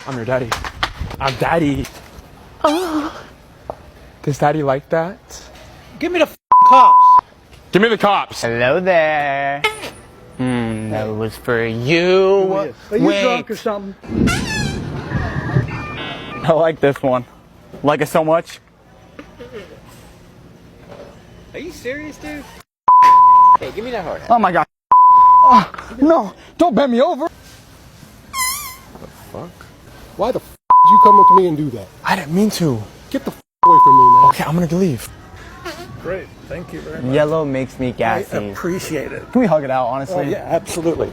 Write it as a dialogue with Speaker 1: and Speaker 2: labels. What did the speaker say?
Speaker 1: I'm your daddy. I'm daddy. Oh. Does daddy like that?
Speaker 2: Give me the cops.
Speaker 1: Give me the cops.
Speaker 3: Hello there. That was for you.
Speaker 2: Are you drunk or something?
Speaker 3: I like this one. Like it so much.
Speaker 2: Are you serious, dude? Hey, give me that hard hat.
Speaker 3: Oh my god. Oh, no, don't bend me over.
Speaker 4: Fuck. Why the f did you come up to me and do that?
Speaker 1: I didn't mean to.
Speaker 4: Get the f away from me, man.
Speaker 1: Okay, I'm gonna leave.
Speaker 2: Great. Thank you very much.
Speaker 3: Yellow makes me
Speaker 2: I
Speaker 3: gassy.
Speaker 2: appreciate it.
Speaker 3: Can we hug it out, honestly?
Speaker 2: Oh, yeah, absolutely.